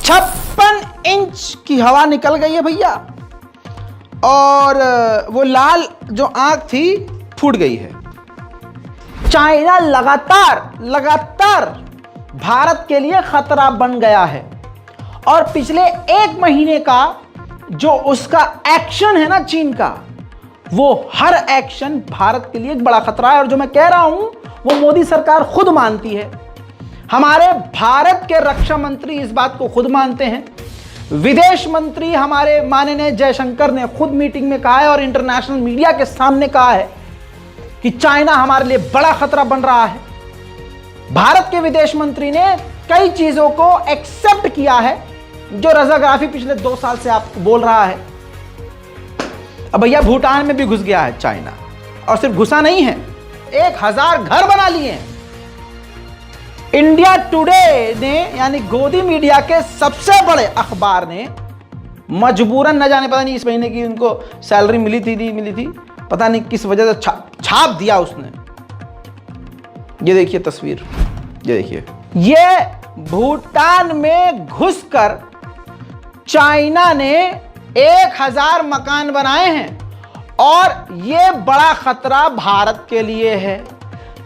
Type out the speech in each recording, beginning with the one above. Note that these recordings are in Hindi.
56 इंच की हवा निकल गई है भैया, और वो लाल जो आंख थी फूट गई है। चाइना लगातार भारत के लिए खतरा बन गया है, और पिछले 1 महीने का जो उसका एक्शन है ना चीन का, वो हर एक्शन भारत के लिए एक बड़ा खतरा है। और जो मैं कह रहा हूं वो मोदी सरकार खुद मानती है, हमारे भारत के रक्षा मंत्री इस बात को खुद मानते हैं, विदेश मंत्री हमारे माननीय जयशंकर ने खुद मीटिंग में कहा है और इंटरनेशनल मीडिया के सामने कहा है कि चाइना हमारे लिए बड़ा खतरा बन रहा है। भारत के विदेश मंत्री ने कई चीजों को एक्सेप्ट किया है जो रजाग्राफी पिछले 2 साल से आपको बोल रहा है। अब भैया भूटान में भी घुस गया है चाइना, और सिर्फ घुसा नहीं है, 1000 घर बना लिए हैं। इंडिया टुडे ने यानी गोदी मीडिया के सबसे बड़े अखबार ने मजबूरन, न जाने पता नहीं इस महीने की उनको सैलरी मिली थी नहीं मिली थी, पता नहीं किस वजह से छाप दिया उसने। ये देखिए तस्वीर, ये देखिए, ये भूटान में घुसकर चाइना ने 1000 मकान बनाए हैं, और ये बड़ा खतरा भारत के लिए है।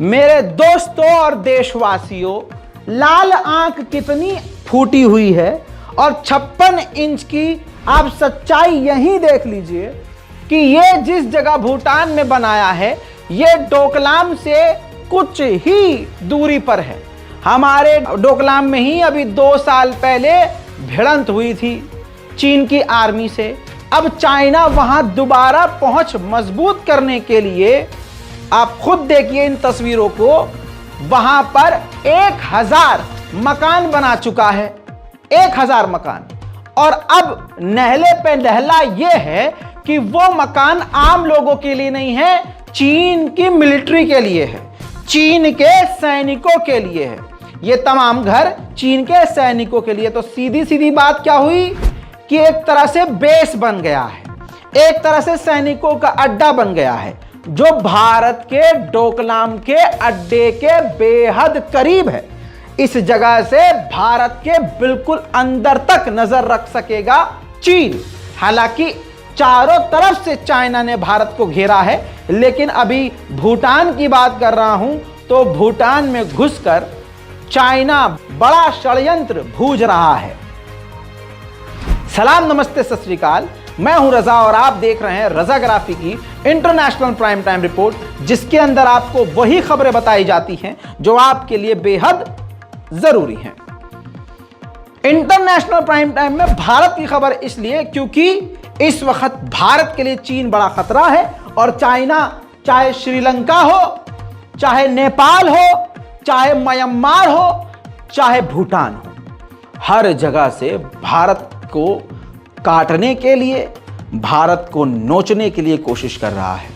मेरे दोस्तों और देशवासियों, लाल आंख कितनी फूटी हुई है, और 56 इंच की आप सच्चाई यही देख लीजिए कि ये जिस जगह भूटान में बनाया है, ये डोकलाम से कुछ ही दूरी पर है। हमारे डोकलाम में ही अभी 2 साल पहले भिड़ंत हुई थी चीन की आर्मी से। अब चाइना वहां दोबारा पहुंच मजबूत करने के लिए, आप खुद देखिए इन तस्वीरों को, वहां पर 1000 मकान बना चुका है, 1000 मकान। और अब नहले पे नहला यह है कि वो मकान आम लोगों के लिए नहीं है, चीन की मिलिट्री के लिए है, चीन के सैनिकों के लिए है। ये तमाम घर चीन के सैनिकों के लिए। तो सीधी सीधी बात क्या हुई कि एक तरह से बेस बन गया है, एक तरह से सैनिकों का अड्डा बन गया है, जो भारत के डोकलाम के अड्डे के बेहद करीब है। इस जगह से भारत के बिल्कुल अंदर तक नजर रख सकेगा चीन। हालांकि चारों तरफ से चाइना ने भारत को घेरा है, लेकिन अभी भूटान की बात कर रहा हूं तो भूटान में घुसकर चाइना बड़ा षड्यंत्र भूज रहा है। सलाम, नमस्ते, सत श्री अकाल। मैं हूं रजा और आप देख रहे हैं रजाग्राफी की इंटरनेशनल प्राइम टाइम रिपोर्ट, जिसके अंदर आपको वही खबरें बताई जाती हैं जो आपके लिए बेहद जरूरी हैं। इंटरनेशनल प्राइम टाइम में भारत की खबर इसलिए क्योंकि इस वक्त भारत के लिए चीन बड़ा खतरा है, और चाइना चाहे श्रीलंका हो, चाहे नेपाल हो, चाहे म्यांमार हो, चाहे भूटान हो, हर जगह से भारत को काटने के लिए, भारत को नोचने के लिए कोशिश कर रहा है।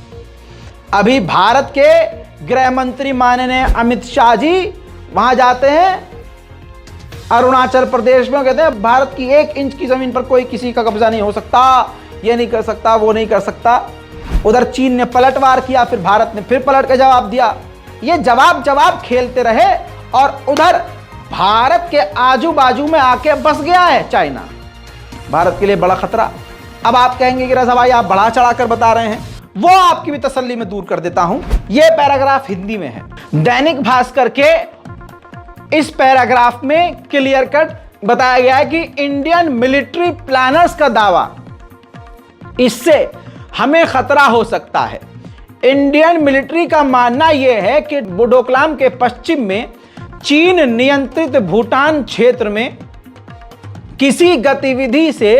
अभी भारत के गृह मंत्री माननीय अमित शाह जी वहां जाते हैं अरुणाचल प्रदेश में, कहते हैं भारत की 1 इंच की जमीन पर कोई किसी का कब्जा नहीं हो सकता, ये नहीं कर सकता, वो नहीं कर सकता। उधर चीन ने पलटवार किया, फिर भारत ने फिर पलट के जवाब दिया। ये जवाब खेलते रहे, और उधर भारत के आजू बाजू में आके बस गया है चाइना। भारत के लिए बड़ा खतरा। अब आप कहेंगे कि रजा भाई आप बढ़ा चढ़ाकर बता रहे हैं, वो आपकी भी तसल्ली में दूर कर देता हूं। यह पैराग्राफ हिंदी में है, दैनिक भास्कर के इस पैराग्राफ में क्लियर कट बताया गया है कि इंडियन मिलिट्री प्लानर्स का दावा, इससे हमें खतरा हो सकता है। इंडियन मिलिट्री का मानना यह है कि डोकलाम के पश्चिम में चीन नियंत्रित भूटान क्षेत्र में किसी गतिविधि से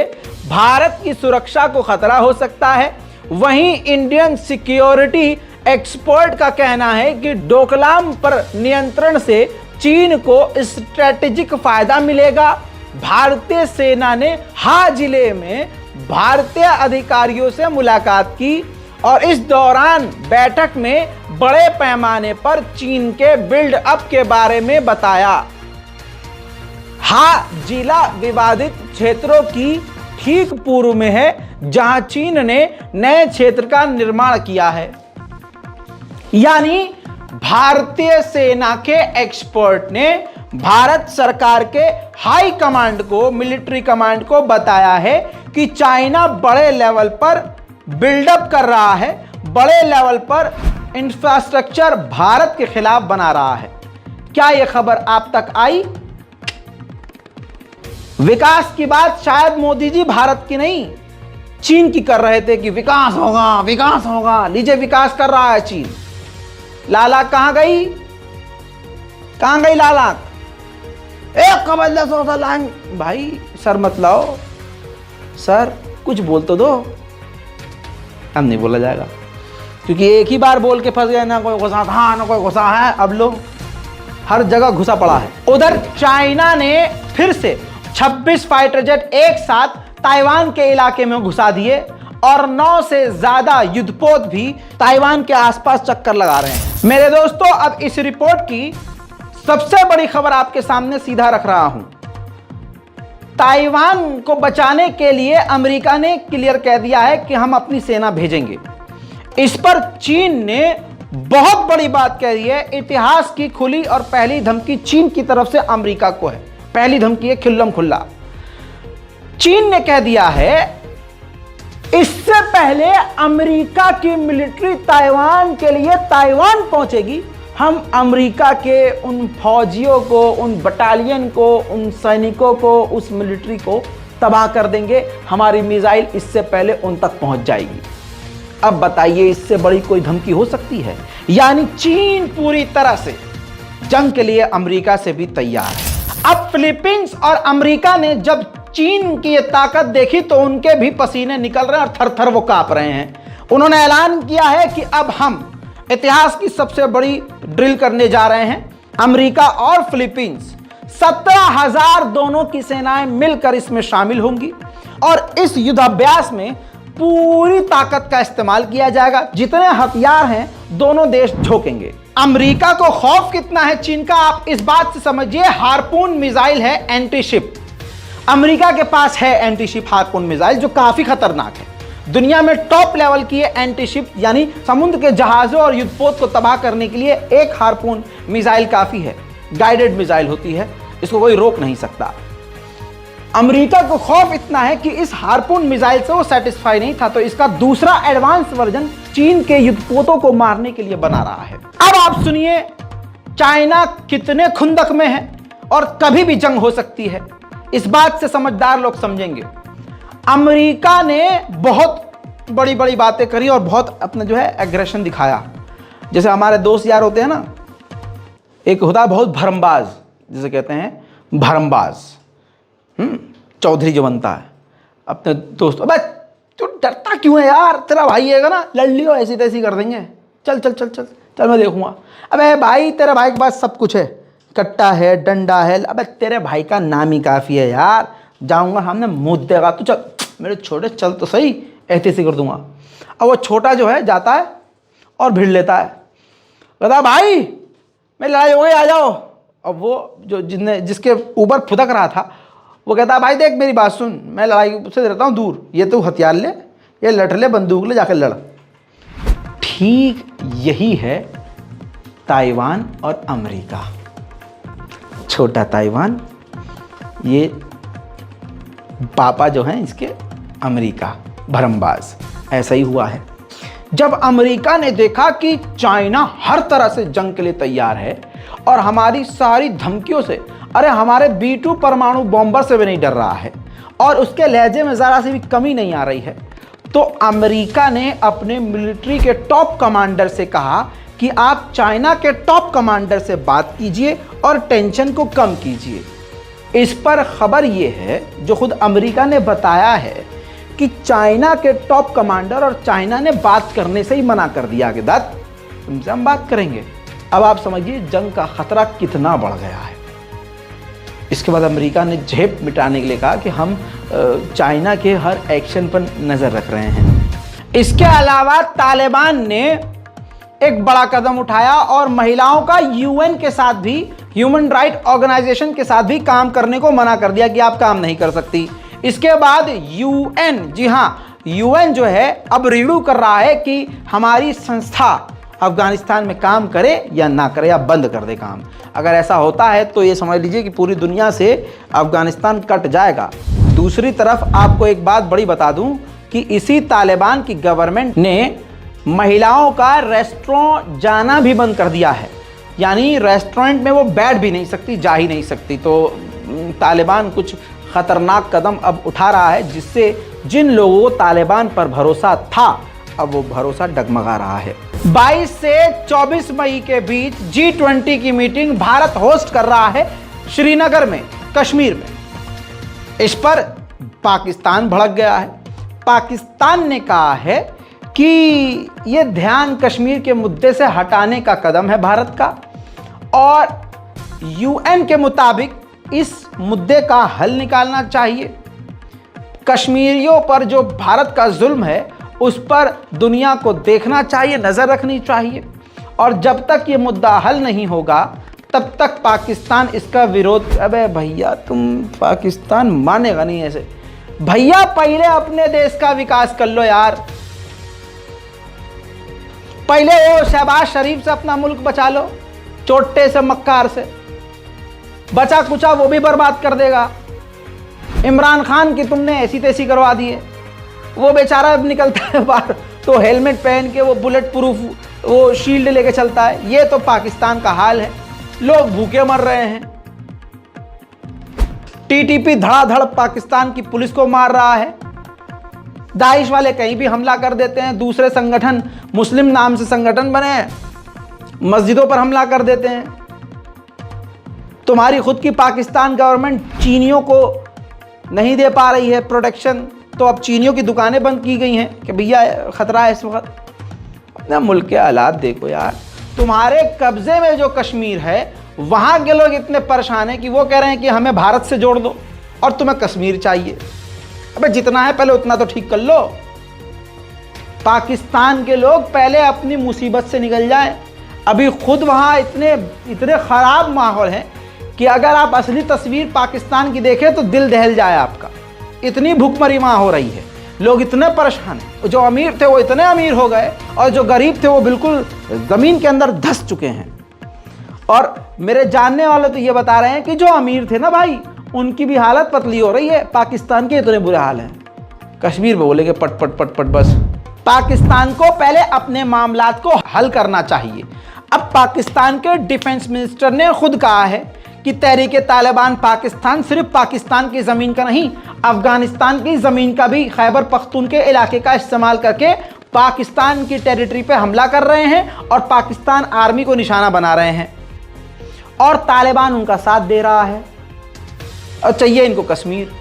भारत की सुरक्षा को खतरा हो सकता है। वहीं इंडियन सिक्योरिटी एक्सपर्ट का कहना है कि डोकलाम पर नियंत्रण से चीन को स्ट्रेटेजिक फायदा मिलेगा। भारतीय सेना ने हा जिले में भारतीय अधिकारियों से मुलाकात की, और इस दौरान बैठक में बड़े पैमाने पर चीन के बिल्ड अप के बारे में बताया। हा जिला विवादित क्षेत्रों की ठीक पूर्व में है, जहां चीन ने नए क्षेत्र का निर्माण किया है। यानी भारतीय सेना के एक्सपर्ट ने भारत सरकार के हाई कमांड को, मिलिट्री कमांड को बताया है कि चाइना बड़े लेवल पर बिल्डअप कर रहा है, बड़े लेवल पर इंफ्रास्ट्रक्चर भारत के खिलाफ बना रहा है। क्या यह खबर आप तक आई? विकास की बात शायद मोदी जी भारत की नहीं, चीन की कर रहे थे कि विकास होगा, विकास होगा। लीजिए विकास कर रहा है चीन। लालाक कहां गई? कहां गई लालाक? एक कबल सोचा लाइन। भाई सर मत लाओ, सर कुछ बोल तो दो। हम नहीं बोला जाएगा क्योंकि एक ही बार बोल के फंस गए, ना कोई गुस्सा था ना कोई गुस्सा है। अब लो हर जगह घुसा पड़ा है। उधर चाइना ने फिर से 26 फाइटर जेट एक साथ ताइवान के इलाके में घुसा दिए और 9 से ज्यादा युद्धपोत भी ताइवान के आसपास चक्कर लगा रहे हैं। मेरे दोस्तों, अब इस रिपोर्ट की सबसे बड़ी खबर आपके सामने सीधा रख रहा हूं। ताइवान को बचाने के लिए अमेरिका ने क्लियर कह दिया है कि हम अपनी सेना भेजेंगे। इस पर चीन ने बहुत बड़ी बात कह दी है। इतिहास की खुली और पहली धमकी चीन की तरफ से अमेरिका को है। पहली धमकी है खुल्लम खुल्ला। चीन ने कह दिया है इससे पहले अमेरिका की मिलिट्री ताइवान के लिए ताइवान पहुंचेगी, हम अमेरिका के उन फौजियों को, उन बटालियन को, उन सैनिकों को, उस मिलिट्री को तबाह कर देंगे। हमारी मिसाइल इससे पहले उन तक पहुंच जाएगी। अब बताइए इससे बड़ी कोई धमकी हो सकती है? यानी चीन पूरी तरह से जंग के लिए अमेरिका से भी तैयार है। अब फिलीपींस और अमेरिका ने जब चीन की ये ताकत देखी तो उनके भी पसीने निकल रहे हैं और थर थर वो कांप रहे हैं। उन्होंने ऐलान किया है कि अब हम इतिहास की सबसे बड़ी ड्रिल करने जा रहे हैं। अमेरिका और फिलीपींस 17,000 दोनों की सेनाएं मिलकर इसमें शामिल होंगी और इस युद्धाभ्यास में पूरी ताकत का इस्तेमाल किया जाएगा। जितने हथियार हैं दोनों देश झोंकेंगे। अमेरिका को खौफ कितना है चीन का, आप इस बात से समझिए। हार्पून मिसाइल है एंटी शिप, अमेरिका के पास है एंटी शिप हार्पून मिसाइल जो काफी खतरनाक है। दुनिया में टॉप लेवल की है एंटी शिप, यानी समुद्र के जहाजों और युद्धपोत को तबाह करने के लिए एक हार्पून मिसाइल काफी है। गाइडेड मिसाइल होती है, इसको कोई रोक नहीं सकता। अमेरिका को खौफ इतना है कि इस हार्पून मिसाइल से वो सेटिस्फाई नहीं था, तो इसका दूसरा एडवांस वर्जन चीन के युद्धपोतों को मारने के लिए बना रहा है। अब आप सुनिए चाइना कितने खुंदक में है और कभी भी जंग हो सकती है। इस बात से समझदार लोग समझेंगे। अमेरिका ने बहुत बड़ी बड़ी बातें करी और बहुत अपना जो है एग्रेशन दिखाया। जैसे हमारे दोस्त यार होते हैं ना, एक होता है बहुत भरमबाज, जिसे कहते हैं भरमबाज, चौधरी जो बनता है अपने दोस्त। अबे तू डरता क्यों है यार, तेरा भाई है ना, लड़ लियो, ऐसी तैसी कर देंगे, चल चल चल चल चल मैं देखूंगा। अबे भाई तेरे भाई के पास सब कुछ है, कट्टा है, डंडा है। अबे तेरे भाई का नाम ही काफ़ी है यार, जाऊंगा सामने मुँह देगा, तू चल मेरे छोटे चल तो सही, ऐसे ऐसे कर दूंगा। अब वो छोटा जो है जाता है और भिड़ लेता है, कहता भाई मेरी लड़ाई हो गई आ जाओ। अब वो जो जिसके ऊपर फुदक रहा था वो कहता है भाई देख मेरी बात सुन, मैं लड़ाई से रहता हूँ दूर, ये तू हथियार ले, ये लठ ले, बंदूक ले, जाकर लड़। ठीक यही है ताइवान और अमेरिका। छोटा ताइवान, ये पापा जो हैं इसके अमेरिका, भरमबाज। ऐसा ही हुआ है। जब अमेरिका ने देखा कि चाइना हर तरह से जंग के लिए तैयार है और हमारी सारी धमकियों से, अरे हमारे B-2 परमाणु बॉम्बर से भी नहीं डर रहा है और उसके लहजे में ज़रा सी भी कमी नहीं आ रही है, तो अमेरिका ने अपने मिलिट्री के टॉप कमांडर से कहा कि आप चाइना के टॉप कमांडर से बात कीजिए और टेंशन को कम कीजिए। इस पर खबर यह है, जो खुद अमेरिका ने बताया है, कि चाइना के टॉप कमांडर और चाइना ने बात करने से ही मना कर दिया कि दत्त तुमसे हम बात करेंगे। अब आप समझिए जंग का खतरा कितना बढ़ गया है। इसके बाद अमेरिका ने झेप मिटाने के लिए कहा कि हम चाइना के हर एक्शन पर नज़र रख रहे हैं। इसके अलावा तालिबान ने एक बड़ा कदम उठाया और महिलाओं का UN के साथ भी, ह्यूमन राइट ऑर्गेनाइजेशन के साथ भी काम करने को मना कर दिया कि आप काम नहीं कर सकती। इसके बाद UN, जी हाँ, UN जो है अब रिव्यू कर रहा है कि हमारी संस्था, अफगानिस्तान में काम करे या ना करे या बंद कर दे काम। अगर ऐसा होता है तो ये समझ लीजिए कि पूरी दुनिया से अफगानिस्तान कट जाएगा। दूसरी तरफ आपको एक बात बड़ी बता दूं कि इसी तालिबान की गवर्नमेंट ने महिलाओं का रेस्टोरेंट जाना भी बंद कर दिया है, यानी रेस्टोरेंट में वो बैठ भी नहीं सकती, जा ही नहीं सकती। तो तालिबान कुछ खतरनाक कदम अब उठा रहा है, जिससे जिन लोगों को तालिबान पर भरोसा था अब वो भरोसा डगमगा रहा है। 22 से 24 मई के बीच G20 की मीटिंग भारत होस्ट कर रहा है श्रीनगर में, कश्मीर में। इस पर पाकिस्तान भड़क गया है। पाकिस्तान ने कहा है कि यह ध्यान कश्मीर के मुद्दे से हटाने का कदम है भारत का, और UN के मुताबिक इस मुद्दे का हल निकालना चाहिए। कश्मीरियों पर जो भारत का जुल्म है उस पर दुनिया को देखना चाहिए, नजर रखनी चाहिए, और जब तक ये मुद्दा हल नहीं होगा तब तक पाकिस्तान इसका विरोध। अबे भैया, तुम पाकिस्तान मानेगा नहीं ऐसे। भैया पहले अपने देश का विकास कर लो यार, पहले वो शहबाज शरीफ से अपना मुल्क बचा लो, चोटे से मक्कार से। बचा कुचा वो भी बर्बाद कर देगा। इमरान खान की तुमने ऐसी तैसी करवा दी है, वो बेचारा अब निकलता है बाहर तो हेलमेट पहन के वो बुलेट प्रूफ वो शील्ड लेके चलता है। ये तो पाकिस्तान का हाल है, लोग भूखे मर रहे हैं। TTP धड़ाधड़ पाकिस्तान की पुलिस को मार रहा है। दाइश वाले कहीं भी हमला कर देते हैं। दूसरे संगठन, मुस्लिम नाम से संगठन बने हैं, मस्जिदों पर हमला कर देते हैं। तुम्हारी खुद की पाकिस्तान गवर्नमेंट चीनियों को नहीं दे पा रही है प्रोटेक्शन, तो अब चीनियों की दुकानें बंद की गई हैं कि भैया खतरा है इस वक्त। अपने मुल्क के हालात देखो यार। तुम्हारे कब्जे में जो कश्मीर है वहां के लोग इतने परेशान हैं कि वो कह रहे हैं कि हमें भारत से जोड़ दो और तुम्हें कश्मीर चाहिए। अबे जितना है पहले उतना तो ठीक कर लो। पाकिस्तान के लोग पहले अपनी मुसीबत से निकल जाएं। अभी खुद वहां इतने खराब माहौल है कि अगर आप असली तस्वीर पाकिस्तान की देखें तो दिल दहल जाए आपका। इतनी भूखमरी वहां हो रही है, लोग इतने परेशान हैं। जो अमीर थे वो इतने अमीर हो गए और जो गरीब थे वो बिल्कुल जमीन के अंदर धंस चुके हैं। और मेरे जानने वाले तो ये बता रहे हैं कि जो अमीर थे ना भाई, उनकी भी हालत पतली हो रही है। पाकिस्तान के इतने बुरे हाल हैं। कश्मीर में बोलेंगे पट पट पट पट। बस पाकिस्तान को पहले अपने मामलात को हल करना चाहिए। अब पाकिस्तान के डिफेंस मिनिस्टर ने खुद कहा है कि तहरीक तालिबान पाकिस्तान सिर्फ पाकिस्तान की ज़मीन का नहीं, अफगानिस्तान की ज़मीन का भी खैबर पख्तून के इलाके का इस्तेमाल करके पाकिस्तान की टेरिटरी पे हमला कर रहे हैं और पाकिस्तान आर्मी को निशाना बना रहे हैं, और तालिबान उनका साथ दे रहा है और चाहिए इनको कश्मीर।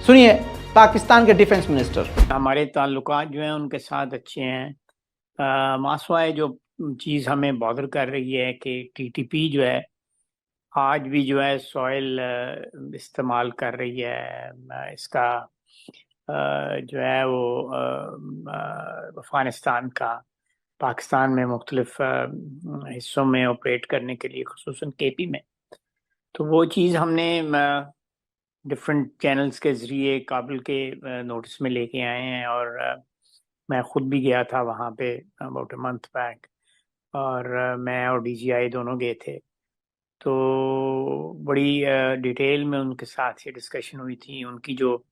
सुनिए पाकिस्तान के डिफेंस मिनिस्टर। हमारे ताल्लुकात जो हैं उनके साथ अच्छे हैं। मासवाए जो चीज़ हमें बॉदर कर रही है कि TTP जो है आज भी जो है सॉइल इस्तेमाल कर रही है। इसका जो है वो अफ़गानिस्तान का पाकिस्तान में मुख्तलिफ हिस्सों में ऑपरेट करने के लिए, ख़ुसूसन KP में। तो वो चीज़ हमने डिफरेंट चैनल्स के ज़रिए काबिल के नोटिस में लेके आए हैं, और मैं ख़ुद भी गया था वहाँ पे अबाउट अ मंथ बैक, और मैं और DGI दोनों गए थे। तो बड़ी डिटेल में उनके साथ ये डिस्कशन हुई थी। उनकी जो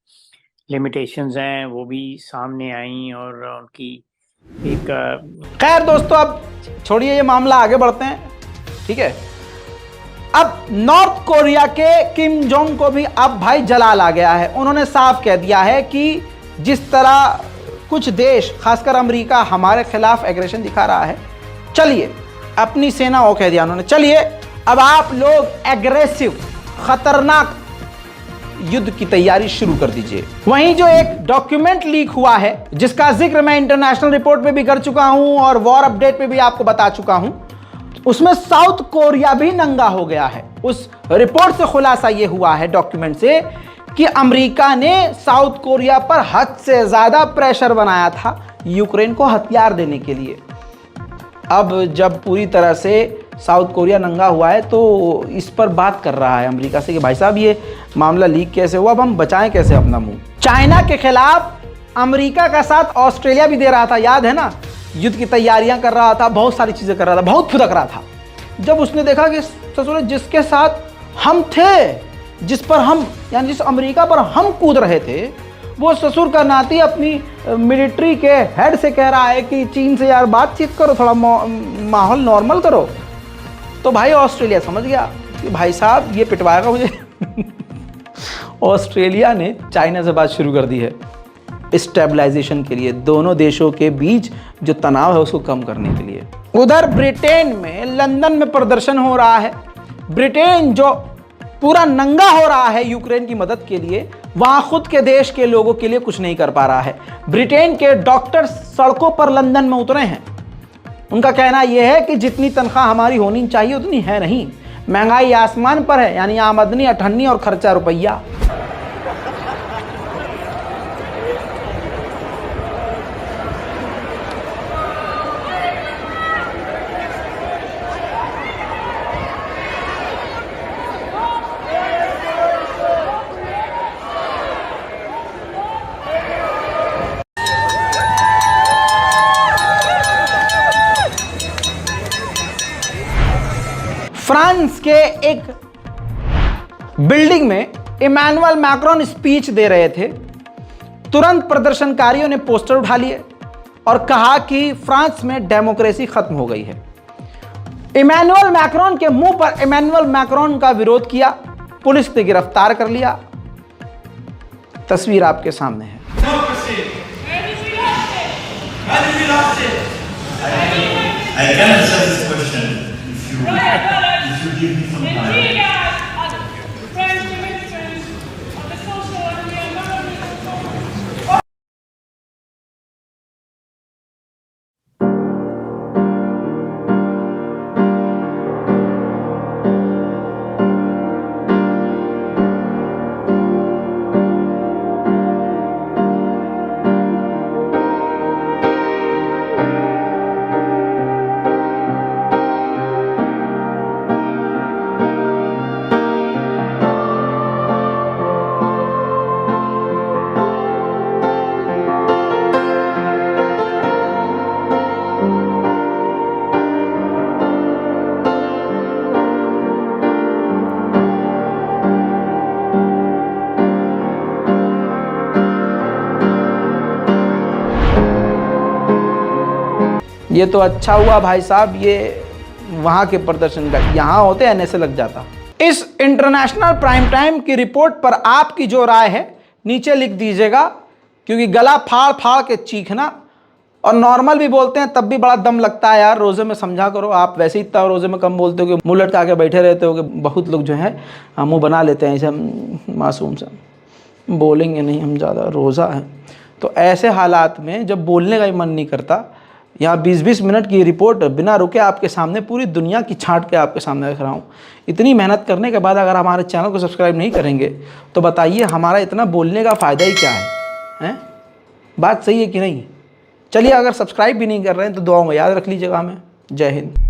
लिमिटेशंस हैं वो भी सामने आई, और उनकी एक खैर दोस्तों, अब छोड़िए ये मामला, आगे बढ़ते हैं। ठीक है, अब नॉर्थ कोरिया के किम जोंग को भी अब भाई जलाल आ गया है। उन्होंने साफ कह दिया है कि जिस तरह कुछ देश, खासकर अमेरिका, हमारे खिलाफ एग्रेशन दिखा रहा है, चलिए अपनी सेना, वो कह दिया उन्होंने, चलिए अब आप लोग एग्रेसिव खतरनाक युद्ध की तैयारी शुरू कर दीजिए। वहीं जो एक डॉक्यूमेंट लीक हुआ है, जिसका जिक्र मैं इंटरनेशनल रिपोर्ट पे भी कर चुका हूं और वॉर अपडेट पे भी आपको बता चुका हूं, उसमें साउथ कोरिया भी नंगा हो गया है। उस रिपोर्ट से खुलासा यह हुआ है, डॉक्यूमेंट से, कि अमेरिका ने साउथ कोरिया पर हद से ज्यादा प्रेशर बनाया था यूक्रेन को हथियार देने के लिए। अब जब पूरी तरह से साउथ कोरिया नंगा हुआ है तो इस पर बात कर रहा है अमेरिका से कि भाई साहब ये मामला लीक कैसे हुआ, अब हम बचाएं कैसे अपना मुंह। चाइना के खिलाफ अमेरिका का साथ ऑस्ट्रेलिया भी दे रहा था, याद है ना। युद्ध की तैयारियां कर रहा था, बहुत सारी चीज़ें कर रहा था, बहुत फुदक रहा था। जब उसने देखा कि ससुर जिसके साथ हम थे, जिस पर हम यानी जिस अमेरिका पर हम कूद रहे थे, वो ससुर का नाती अपनी मिलिट्री के हेड से कह रहा है कि चीन से यार बातचीत करो, थोड़ा माहौल नॉर्मल करो। तो भाई ऑस्ट्रेलिया समझ गया कि भाई साहब ये पिटवाएगा मुझे। ऑस्ट्रेलिया ने चाइना से बात शुरू कर दी है स्टेबलाइजेशन के लिए, दोनों देशों के बीच जो तनाव है उसको कम करने के लिए। उधर ब्रिटेन में, लंदन में प्रदर्शन हो रहा है। ब्रिटेन जो पूरा नंगा हो रहा है यूक्रेन की मदद के लिए, वहां खुद के देश के लोगों के लिए कुछ नहीं कर पा रहा है। ब्रिटेन के डॉक्टर सड़कों पर लंदन में उतरे हैं। उनका कहना यह है कि जितनी तनख्वाह हमारी होनी चाहिए उतनी है नहीं, महंगाई आसमान पर है, यानी आमदनी अठन्नी और खर्चा रुपया। फ्रांस के एक बिल्डिंग में इमैनुअल मैक्रोन स्पीच दे रहे थे। तुरंत प्रदर्शनकारियों ने पोस्टर उठा लिए और कहा कि फ्रांस में डेमोक्रेसी खत्म हो गई है। इमैनुअल मैक्रोन के मुंह पर इमैनुअल मैक्रोन का विरोध किया, पुलिस ने गिरफ्तार कर लिया। तस्वीर आपके सामने है। I can answer this question if you give me some time. ये तो अच्छा हुआ भाई साहब, ये वहाँ के प्रदर्शन का, यहाँ होते हैं ऐसे लग जाता। इस इंटरनेशनल प्राइम टाइम की रिपोर्ट पर आपकी जो राय है नीचे लिख दीजिएगा, क्योंकि गला फाड़ फाड़ के चीखना और नॉर्मल भी बोलते हैं तब भी बड़ा दम लगता है यार। रोज़े में समझा करो, आप वैसे ही इतना रोज़े में कम बोलते हो कि मुँह लटका के बैठे रहते हो कि बहुत लोग जो हैं मुँह बना लेते हैं ऐसे मासूम से, बोलेंगे नहीं हम ज़्यादा, रोज़ा है। तो ऐसे हालात में जब बोलने का ही मन नहीं करता, यहाँ 20-20 मिनट की रिपोर्ट बिना रुके आपके सामने पूरी दुनिया की छांट के आपके सामने रख रहा हूँ। इतनी मेहनत करने के बाद अगर हमारे चैनल को सब्सक्राइब नहीं करेंगे तो बताइए हमारा इतना बोलने का फ़ायदा ही क्या है? बात सही है कि नहीं? चलिए, अगर सब्सक्राइब भी नहीं कर रहे हैं तो दुआओं में याद रख लीजिएगा हमें। जय हिंद।